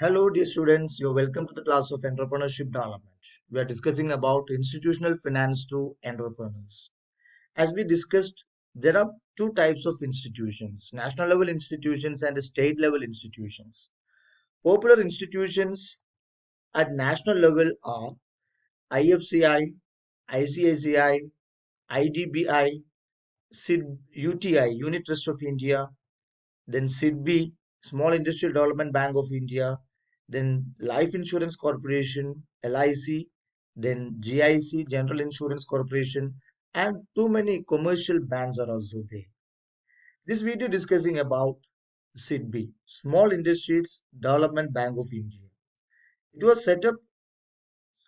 Hello, dear students. You're welcome to the class of Entrepreneurship Development. We are discussing about institutional finance to entrepreneurs. As we discussed, there are two types of institutions: national level institutions and state level institutions. Popular institutions at national level are IFCI, ICICI, IDBI, UTI, Unit Trust of India, then SIDBI, Small Industrial Development Bank of India, then Life Insurance Corporation, LIC, then GIC, General Insurance Corporation, and too many commercial banks are also there. This video discussing about SIDBI, Small Industries Development Bank of India. It was set up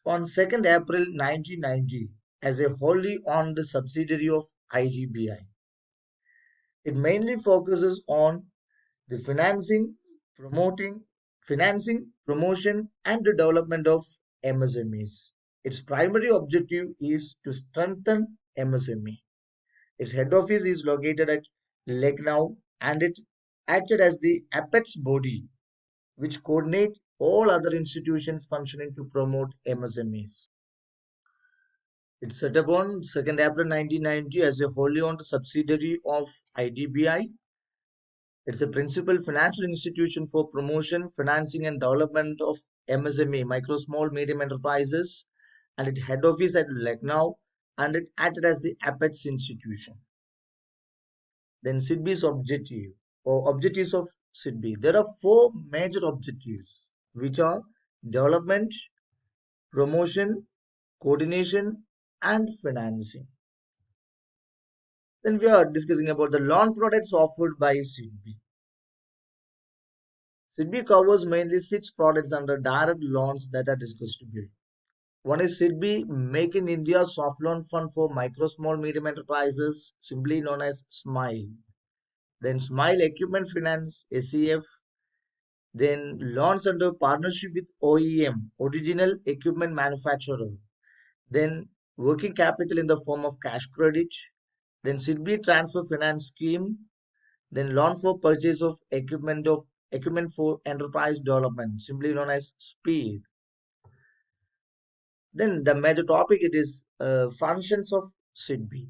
on 2nd April 1990 as a wholly owned subsidiary of IGBI. It mainly focuses on the financing, promotion, and the development of MSMEs. Its primary objective is to strengthen MSME. Its head office is located at Lucknow and it acted as the apex body which coordinate all other institutions functioning to promote MSMEs. It set up on 2nd April 1990 as a wholly owned subsidiary of IDBI. It's a principal financial institution for promotion, financing, and development of MSME, micro, small, medium enterprises, and its head office at Lucknow, and it acted as the apex institution. Then SIDBI's objective or objectives of SIDBI. There are four major objectives, which are development, promotion, coordination, and financing. Then we are discussing about the loan products offered by SIDBI. SIDBI covers mainly six products under direct loans that are discussed below. One is SIDBI Make in India Soft Loan Fund for Micro, Small, Medium Enterprises, simply known as SMILE. Then SMILE Equipment Finance, SEF. Then loans under partnership with OEM, Original Equipment Manufacturer. Then working capital in the form of cash credit. Then SIDBI Transfer Finance Scheme. Then loan for purchase of equipment for enterprise development, simply known as SPEED. Then the major topic it is functions of SIDBI.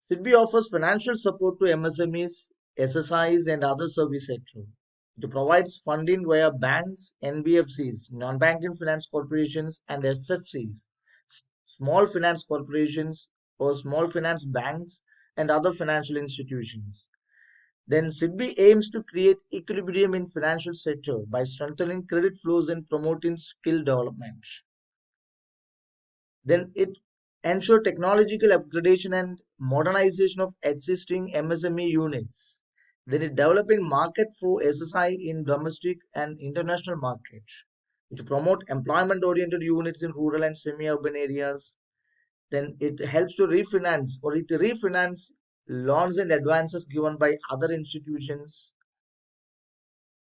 SIDBI offers financial support to MSMEs, SSIs, and other service sector. It provides funding via banks, NBFCs, non-banking finance corporations, and SFCs, small finance corporations or small finance banks, and other financial institutions. Then SIDBI aims to create equilibrium in financial sector by strengthening credit flows and promoting skill development. Then it ensure technological upgradation and modernization of existing MSME units. Then it developing market for SSI in domestic and international markets. It promote employment-oriented units in rural and semi-urban areas. Then it helps to refinance loans and advances given by other institutions.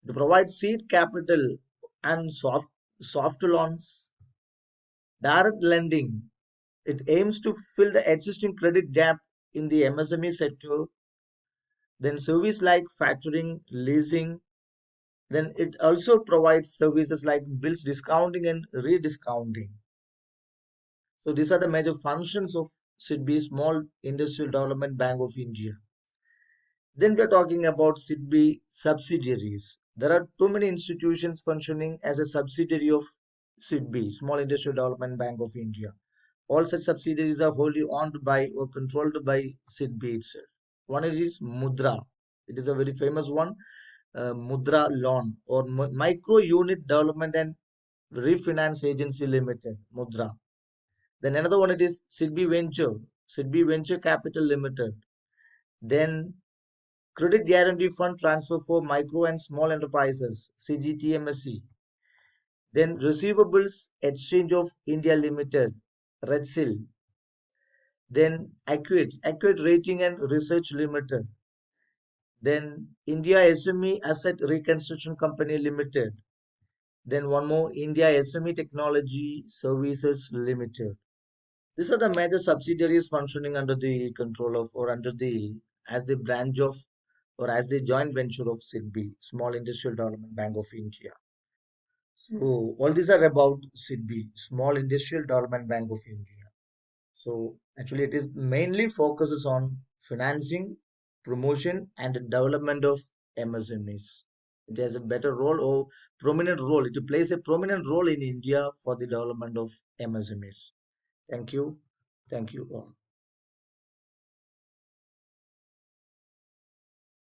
To provide seed capital and soft loans. Direct lending. It aims to fill the existing credit gap in the MSME sector. Then service like factoring, leasing. Then it also provides services like bills discounting and rediscounting. So these are the major functions of SIDBI, Small Industrial Development Bank of India. Then we are talking about SIDBI subsidiaries. There are too many institutions functioning as a subsidiary of SIDBI, Small Industrial Development Bank of India. All such subsidiaries are wholly owned by or controlled by SIDBI itself. One is Mudra. It is a very famous one, Mudra Loan or Micro Unit Development and Refinance Agency Limited, Mudra. Then another one it is SIDBI Venture Capital Limited. Then Credit Guarantee Fund Transfer for Micro and Small Enterprises, CGTMSE. Then Receivables Exchange of India Limited, REDSIL. Then Accurate Rating and Research Limited. Then India SME Asset Reconstruction Company Limited. Then one more, India SME Technology Services Limited. These are the major subsidiaries functioning under the control of or under the as the branch of or as the joint venture of SIDBI, Small Industrial Development Bank of India. So all these are about SIDBI, Small Industrial Development Bank of India. So actually, it is mainly focuses on financing, promotion, and the development of MSMEs. It has a better role or prominent role. It plays a prominent role in India for the development of MSMEs. Thank you. Thank you all.